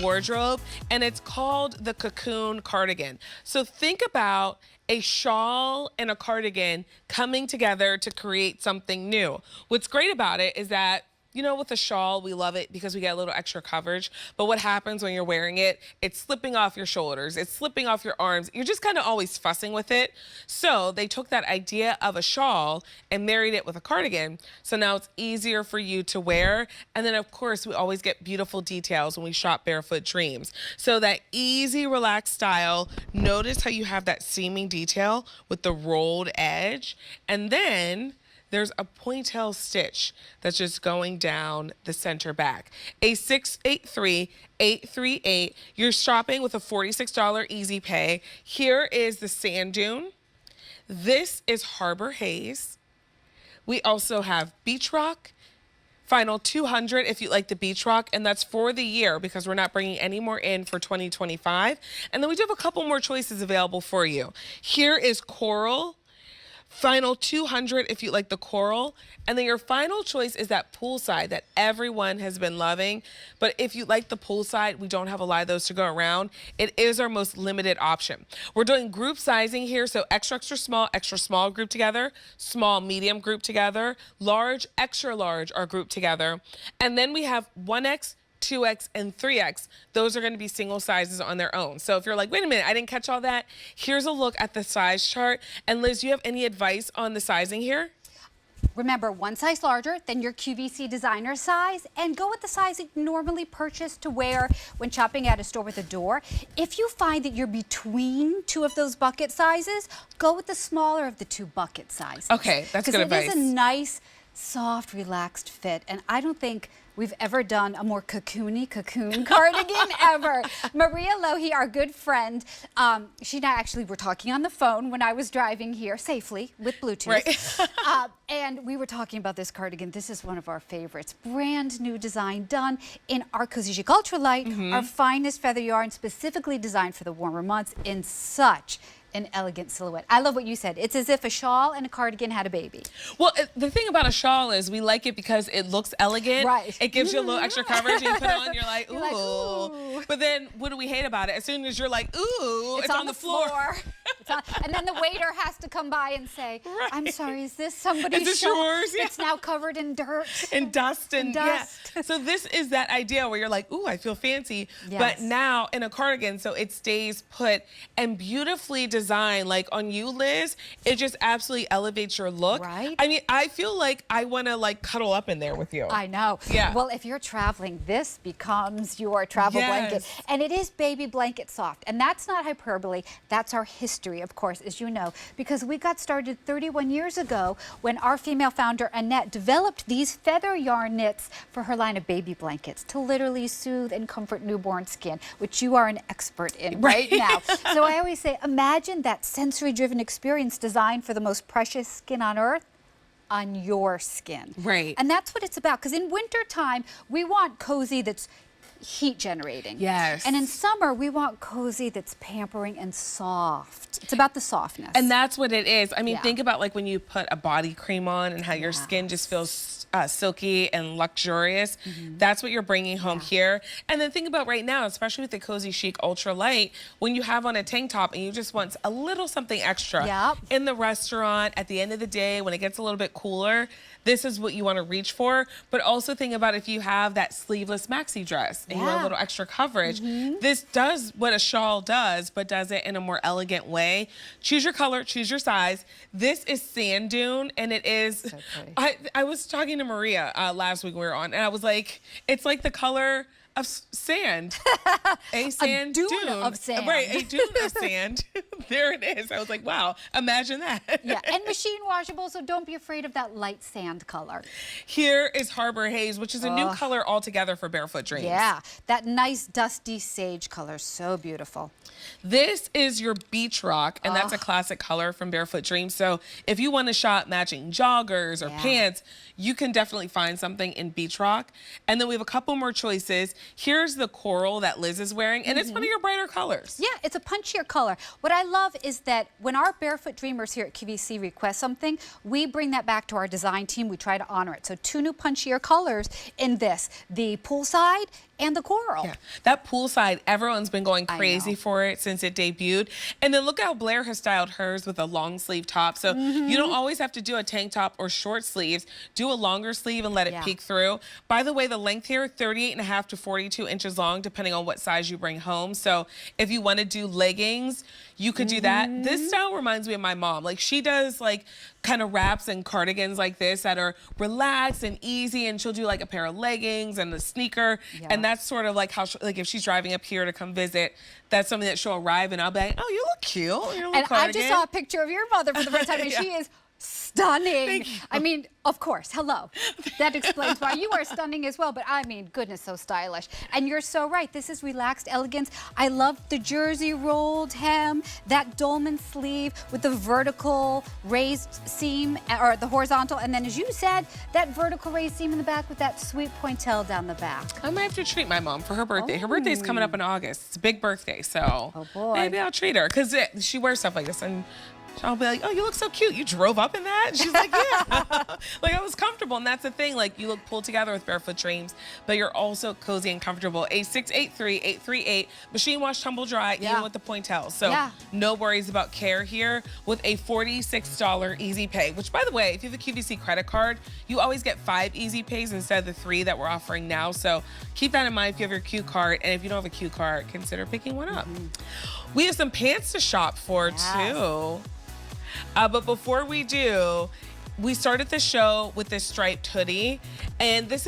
wardrobe, and it's called the Cocoon Cardigan. So think about a shawl and a cardigan coming together to create something new. What's great about it is that, you know, with a shawl, we love it because we get a little extra coverage. But what happens when you're wearing it? It's slipping off your shoulders. It's slipping off your arms. You're just kind of always fussing with it. So they took that idea of a shawl and married it with a cardigan. So now it's easier for you to wear. And then, of course, we always get beautiful details when we shop Barefoot Dreams. So that easy, relaxed style. Notice how you have that seaming detail with the rolled edge. And then there's a pointelle stitch that's just going down the center back. A 683-838. You're shopping with a $46 easy pay. Here is the sand dune. This is Harbor Haze. We also have beach rock. Final 200 if you like the beach rock, and that's for the year because we're not bringing any more in for 2025. And then we do have a couple more choices available for you. Here is coral. Final 200 if you like the coral. And then your final choice is that poolside that everyone has been loving. But if you like the poolside, we don't have a lot of those to go around. It is our most limited option. We're doing group sizing here, so extra small group together, small, medium group together, large, extra large are grouped together. And then we have 1X, 2X, and 3X. Those are going to be single sizes on their own. So if you're like, wait a minute, I didn't catch all that, here's a look at the size chart. And Liz, do you have any advice on the sizing here? Remember, one size larger than your QVC designer size, and go with the size you normally purchase to wear when shopping at a store with a door. If you find that you're between two of those bucket sizes, go with the smaller of the two bucket sizes. Okay, that's good advice. Because it is a nice, soft, relaxed fit, and I don't think we've ever done a more cocoon cardigan ever. Maria Lohi, our good friend, she and I actually were talking on the phone when I was driving here safely with Bluetooth. Right. And we were talking about this cardigan. This is one of our favorites. Brand new design done in our CozyChic Ultra Lite, our finest feather yarn, specifically designed for the warmer months in such an elegant silhouette. I love what you said. It's as if a shawl and a cardigan had a baby. Well, the thing about a shawl is we like it because it looks elegant. Right. It gives you a little extra coverage. And you put it on, you're like, ooh. You're like, ooh. But then what do we hate about it? As soon as you're like, ooh, it's on the floor. And then the waiter has to come by and say, right. I'm sorry, is this somebody's Is this shawl? yours? Yeah. It's now covered in dirt. And dust. And dust. Yeah. So this is that idea where you're like, ooh, I feel fancy. Yes. But now in a cardigan, so it stays put and beautifully designed. Like on you, Liz, it just absolutely elevates your look. Right. I mean, I feel like I want to like cuddle up in there with you. I know. Yeah. Well, if you're traveling, this becomes your travel blanket. And it is baby blanket soft. And that's not hyperbole. That's our history, of course, as you know, because we got started 31 years ago when our female founder, Annette, developed these feather yarn knits for her line of baby blankets to literally soothe and comfort newborn skin, which you are an expert in right now. So I always say, imagine that sensory-driven experience designed for the most precious skin on earth on your skin. Right. And that's what it's about, because in wintertime, we want cozy that's heat generating. Yes. And in summer, we want cozy that's pampering and soft. It's about the softness. And that's what it is. I mean, think about like when you put a body cream on and how your skin just feels silky and luxurious. That's what you're bringing home here. And then think about right now, especially with the CozyChic Ultra Lite, when you have on a tank top and you just want a little something extra in the restaurant at the end of the day when it gets a little bit cooler, this is what you want to reach for. But also think about if you have that sleeveless maxi dress and you want a little extra coverage. This does what a shawl does, but does it in a more elegant way. Choose your color, choose your size. This is sand dune, and it is, so I was talking to Maria last week when we were on, and I was like, it's like the color of sand. A sand dune of sand. Right, a dune of sand. There it is. I was like, wow, imagine that. Yeah, and machine washable, so don't be afraid of that light sand color. Here is Harbor Haze, which is a new color altogether for Barefoot Dreams. Yeah, that nice dusty sage color, so beautiful. This is your beach rock, and that's a classic color from Barefoot Dreams. So if you want to shop matching joggers or pants, you can definitely find something in beach rock. And then we have a couple more choices. Here's the coral that Liz is wearing, and it's one of your brighter colors. Yeah, it's a punchier color. What I love is that when our Barefoot Dreamers here at QVC request something, we bring that back to our design team. We try to honor it. So 2 new punchier colors in this. The poolside and the coral. Yeah, that poolside, everyone's been going crazy for it since it debuted. And then look how Blair has styled hers with a long sleeve top. So you don't always have to do a tank top or short sleeves. Do a longer sleeve and let it peek through. By the way, the length here, 38.5 to 42 inches long, depending on what size you bring home. So if you want to do leggings, you could do that. This style reminds me of my mom. Like, she does like kind of wraps and cardigans like this that are relaxed and easy, and she'll do like a pair of leggings and a sneaker. And that's sort of like how like if she's driving up here to come visit, that's something that she'll arrive and I'll be like, oh, you look cute. Your little And cardigan. I just saw a picture of your mother for the first time, and she is stunning. Thank you. I mean, of course, hello. That explains why you are stunning as well, but I mean, goodness, so stylish. And you're so right. This is relaxed elegance. I love the jersey rolled hem, that dolman sleeve with the vertical raised seam, or the horizontal, and then as you said, that vertical raised seam in the back with that sweet pointelle down the back. I might have to treat my mom for her birthday. Her birthday's coming up in August. It's a big birthday, so maybe I'll treat her, because she wears stuff like this, and I'll be like, oh, you look so cute. You drove up in that? And she's like, yeah. Like, I was comfortable. And that's the thing. Like, you look pulled together with Barefoot Dreams, but you're also cozy and comfortable. 8683-838. Machine wash, tumble dry, even with the Pointelle. So no worries about care here with a $46 easy pay, which, by the way, if you have a QVC credit card, you always get 5 easy pays instead of the 3 that we're offering now. So keep that in mind if you have your Q card. And if you don't have a Q card, consider picking one up. We have some pants to shop for, too. But before we do, we started the show with this striped hoodie, and this is